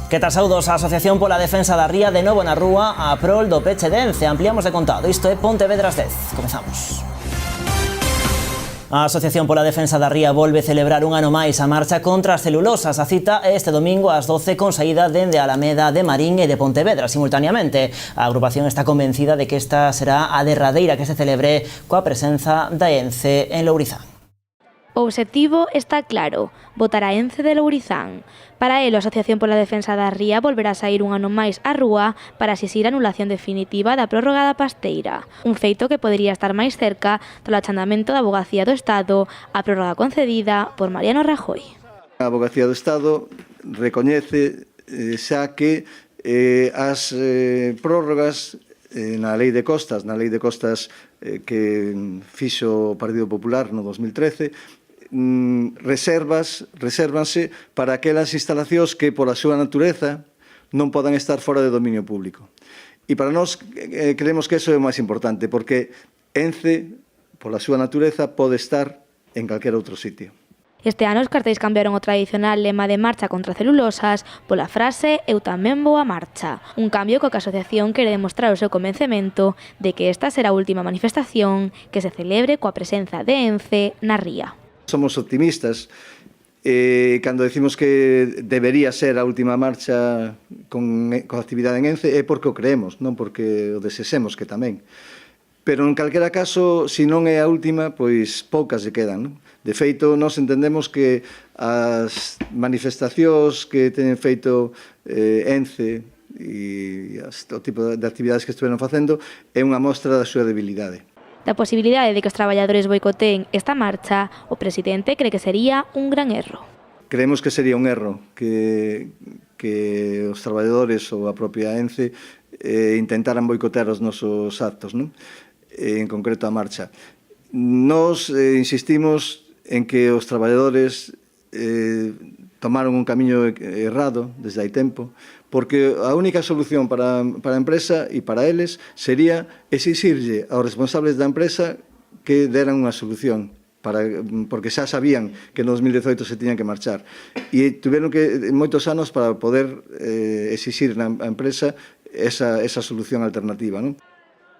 Que tal saudos, a Asociación pola Defensa da Ría de novo na rúa a prol do peche de Ence. Ampliamos de contado. Isto é Pontevedras 10. Comezamos. A Asociación pola Defensa da Ría volve celebrar un ano máis a marcha contra as celulosas. A cita é este domingo ás 12 con saída dende a Alameda de Marín e de Pontevedra simultaneamente. A agrupación está convencida de que esta será a derradeira que se celebre coa presenza da Ence en Lourizán. O obxectivo está claro, botar a Ence de Lourizán. Para el, a Asociación pola Defensa da Ría volverá a sair un ano máis á rúa para exixir a anulación definitiva da prórroga da pasteira. Un feito que podería estar máis cerca do achandamento da Avogacía do Estado a prórroga concedida por Mariano Rajoy. A Avogacía do Estado recoñece xa que as prórrogas na Lei de Costas, que fixo o Partido Popular no 2013, resérvanse para aquelas instalacións que, pola súa natureza, non podan estar fora de dominio público. E para nós creemos que eso é o máis importante, porque Ence, pola súa natureza, pode estar en calquera outro sitio. Este ano os cartéis cambiaron o tradicional lema de marcha contra celulosas pola frase "Eu tamén vou á marcha", un cambio co que a asociación quere demostrar o seu convencemento de que esta será a última manifestación que se celebre coa presenza de Ence na ría. Somos optimistas cando decimos que debería ser a última marcha con actividade en Ence é porque o creemos, non porque o desexemos que tamén. Pero en calquera caso, se non é a última, pois poucas se quedan, non? De feito, nós entendemos que as manifestacións que teñen feito Ence e o tipo de actividades que estiveron facendo é unha mostra da súa debilidade. Da posibilidade de que os traballadores boicoteen esta marcha, o presidente cree que sería un gran erro. Creemos que sería un erro que os traballadores ou a propia Ence intentaran boicotear os nosos actos, non? En concreto a marcha. Nos insistimos en que os traballadores tomaron un camiño errado desde hai tempo, porque a única solución para a empresa e para eles sería exixirlle aos responsables da empresa que deran unha solución, porque xa sabían que no 2018 se tiñan que marchar. E tiveron que moitos anos para poder exixir na empresa esa solución alternativa, non?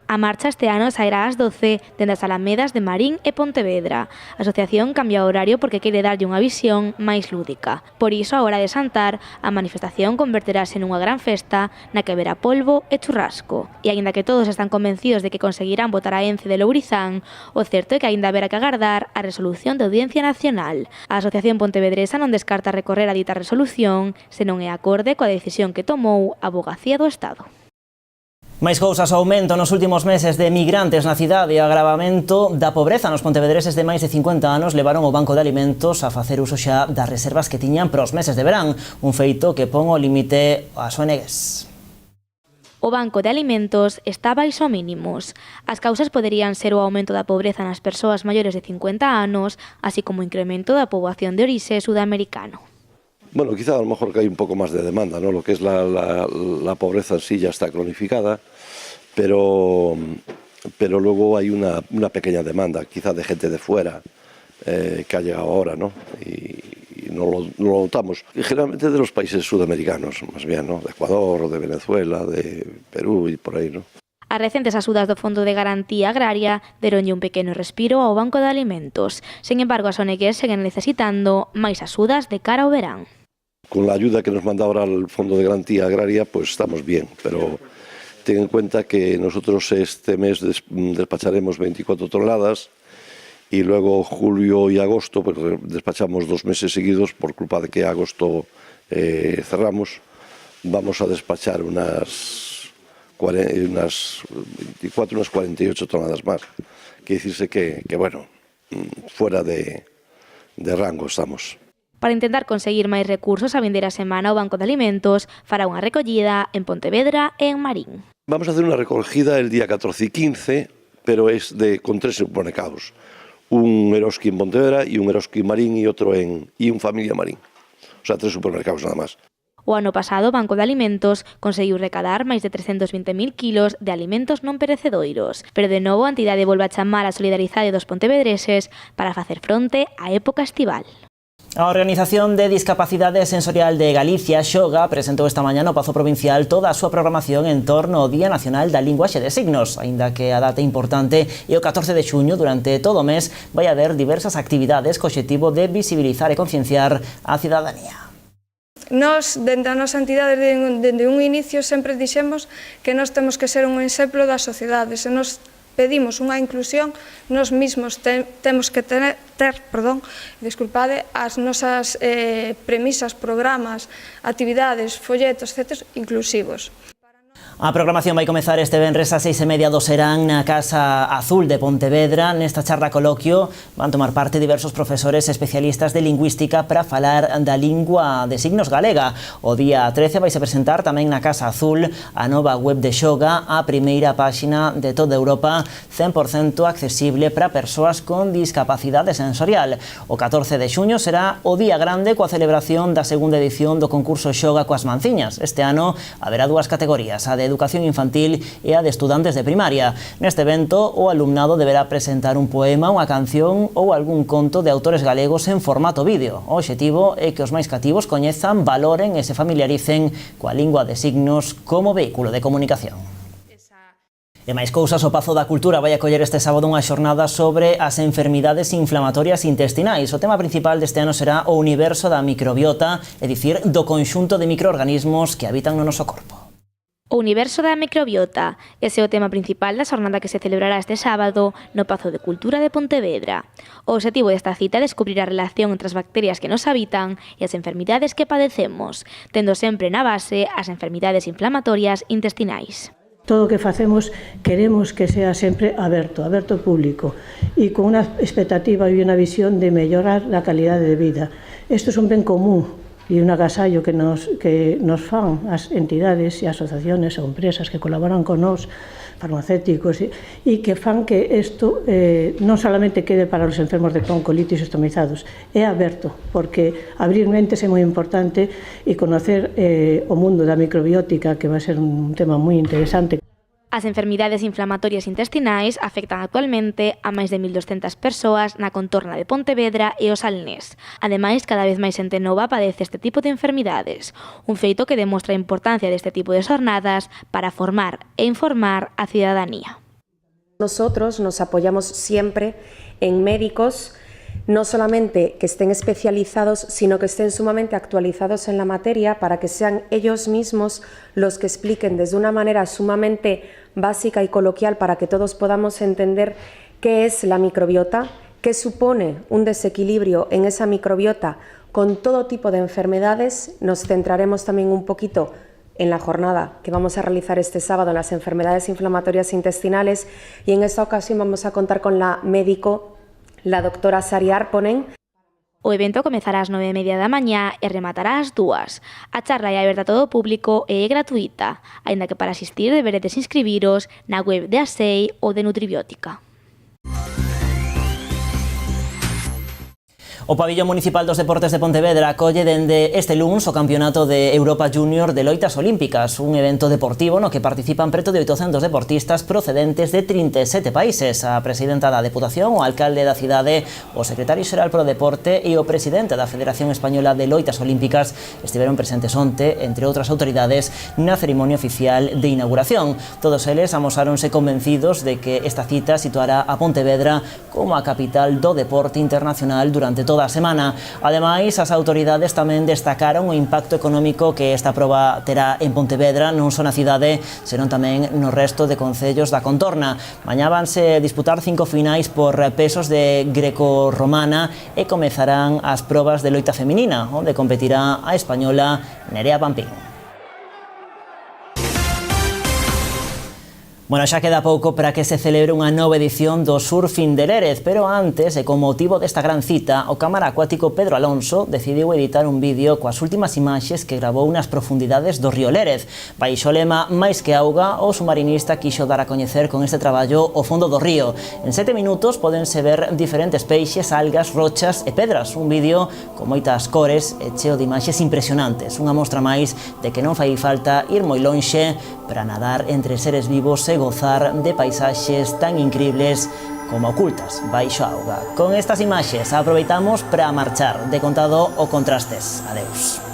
A marcha este ano sairá ás 12 dende as Alamedas de Marín e Pontevedra. A asociación cambia o horario porque quere darlle unha visión máis lúdica. Por iso, a hora de xantar, a manifestación converterase nunha gran festa na que haberá polvo e churrasco. E aínda que todos están convencidos de que conseguirán botar a Ence de Lourizán, o certo é que aínda haberá que agardar a resolución da Audiencia Nacional. A Asociación Pontevedresa non descarta recorrer a dita resolución se non é acorde coa decisión que tomou a Avogacía do Estado. Máis cousas, o aumento nos últimos meses de migrantes na cidade e o agravamento da pobreza nos pontevedreses de máis de 50 anos levaron o Banco de Alimentos a facer uso xa das reservas que tiñan para os meses de verán, un feito que pon o límite ás ONGs. O Banco de Alimentos está baixo mínimos. As causas poderían ser o aumento da pobreza nas persoas maiores de 50 anos, así como o incremento da poboación de orixe sudamericano. Bueno, quizá a lo mejor que hay un poco más de demanda, ¿no? Lo que es la pobreza en sí ya está cronificada, pero luego hay una pequeña demanda, quizá de gente de fuera que ha llegado ahora, ¿no? Y no lo notamos. Y generalmente de los países sudamericanos, más bien, ¿no? De Ecuador, de Venezuela, de Perú y por ahí, ¿no? As recentes axudas do Fondo de Garantía Agraria deronlle un pequeno respiro ao Banco de Alimentos. Sen embargo, as ONGs seguen necesitando máis axudas de cara ao verán. Con la ayuda que nos manda ahora el Fondo de Garantía Agraria, pues estamos bien, pero ten en cuenta que nosotros este mes despacharemos 24 toneladas y luego julio y agosto, pues despachamos 2 meses seguidos por culpa de que agosto cerramos, vamos a despachar unas 24, unas 48 toneladas más. Quiere decirse que bueno, fuera de rango estamos. Para intentar conseguir máis recursos a vindeira semana, o Banco de Alimentos fará unha recollida en Pontevedra e en Marín. Vamos a hacer una recogida el día 14 y 15, pero es con 3 supermercados. Un Eroski en Pontevedra y un Eroski en Marín y otro y un Familia Marín. O sea, 3 supermercados nada más. O ano pasado, o Banco de Alimentos conseguiu recadar máis de 320.000 kilos de alimentos non perecedoiros. Pero de novo, a entidade volve a chamar a solidaridade dos pontevedreses para facer fronte á época estival. A Organización de Discapacidade Sensorial de Galicia, Xoga, presentou esta mañá no Pazo Provincial toda a súa programación en torno ao Día Nacional da Linguaxe de Signos. Aínda que a data importante é o 14 de xuño, durante todo o mes vai haber diversas actividades co obxectivo de visibilizar e concienciar a cidadanía. Nós, dentro da nosa entidade, dende un inicio, sempre dixemos que nós temos que ser un exemplo da sociedade. Se nós pedimos unha inclusión, nós mesmos temos que ter as nosas premisas, programas, actividades, folletos, etc. inclusivos. A programación vai comezar este venres ás 6:30 do serán na Casa Azul de Pontevedra. Nesta charla coloquio van tomar parte diversos profesores especialistas de lingüística para falar da lingua de signos galega. O día 13 vai se presentar tamén na Casa Azul a nova web de Xoga, a primeira páxina de toda Europa 100% accesible para persoas con discapacidade sensorial. O 14 de xuño será o día grande coa celebración da segunda edición do concurso Xoga coas Manciñas. Este ano haberá dúas categorías, a de educación infantil e a de estudantes de primaria. Neste evento, o alumnado deberá presentar un poema, unha canción ou algún conto de autores galegos en formato vídeo. O obxectivo é que os máis cativos coñezan, valoren e se familiaricen coa lingua de signos como vehículo de comunicación. E máis cousas, o Pazo da Cultura vai acoller este sábado unha xornada sobre as enfermidades inflamatorias intestinais. O tema principal deste ano será o universo da microbiota, é dicir, do conxunto de microorganismos que habitan no noso corpo. O universo da microbiota, ese é o tema principal da xornada que se celebrará este sábado no Pazo de Cultura de Pontevedra. O obxectivo desta cita é descubrir a relación entre as bacterias que nos habitan e as enfermidades que padecemos, tendo sempre na base as enfermidades inflamatorias intestinais. Todo o que facemos queremos que sea sempre aberto ao público e con unha expectativa e unha visión de mellorar a calidade de vida. Isto é un ben común e un agasallo que nos fan as entidades e asociaciones ou empresas que colaboran con nós, farmacéuticos, e que fan que isto non solamente quede para os enfermos de Crohn, colitis estomazados, é aberto, porque abrir mentes é moi importante e conocer o mundo da microbiótica, que vai ser un tema moi interesante. As enfermidades inflamatorias intestinais afectan actualmente a máis de 1.200 persoas na contorna de Pontevedra e o Salnés. Ademais, cada vez máis xente nova padece este tipo de enfermidades, un feito que demostra a importancia deste tipo de xornadas para formar e informar a cidadanía. Nosotros nos apoyamos siempre en médicos, no solamente que estén especializados, sino que estén sumamente actualizados en la materia para que sean ellos mismos los que expliquen desde una manera sumamente básica y coloquial para que todos podamos entender qué es la microbiota, qué supone un desequilibrio en esa microbiota con todo tipo de enfermedades. Nos centraremos también un poquito en la jornada que vamos a realizar este sábado en las enfermedades inflamatorias intestinales y en esta ocasión vamos a contar con la médico, la doctora Sari Arponen. O evento comezará ás 9:30 da mañá e rematará ás 2. A charla é aberta a todo o público e é gratuita, aínda que para asistir deberedes inscribiros na web de ASEI ou de Nutribiótica. O Pabillón Municipal dos Deportes de Pontevedra acolle dende este luns o Campeonato de Europa Júnior de Loitas Olímpicas, un evento deportivo no que participan preto de 800 deportistas procedentes de 37 países. A presidenta da Deputación, o alcalde da cidade, o secretario xeral pro deporte e o presidente da Federación Española de Loitas Olímpicas estiveron presentes onte, entre outras autoridades, na cerimonia oficial de inauguración. Todos eles amosáronse convencidos de que esta cita situará a Pontevedra como a capital do deporte internacional durante toda a semana. Ademais, as autoridades tamén destacaron o impacto económico que esta proba terá en Pontevedra, non só na cidade, senón tamén no resto de concellos da contorna. Mañá vanse disputar 5 finais por pesos de greco-romana e comezarán as probas de loita feminina, onde competirá a española Nerea Pampín. Bueno, xa queda pouco para que se celebre unha nova edición do Surfing de Lérez, pero antes, e con motivo desta gran cita, o cámara acuático Pedro Alonso decidiu editar un vídeo coas últimas imaxes que gravou nas profundidades do río Lérez. Baixo o lema "Máis que auga", o submarinista quixo dar a coñecer con este traballo o fondo do río. En 7 minutos podense ver diferentes peixes, algas, rochas e pedras. Un vídeo con moitas cores e cheo de imaxes impresionantes. Unha mostra máis de que non fai falta ir moi lonxe para nadar entre seres vivos e gozar de paisaxes tan increíbles como ocultas baixo a auga. Con estas imaxes aproveitamos para marchar. De contado o Contrastes. Adeus.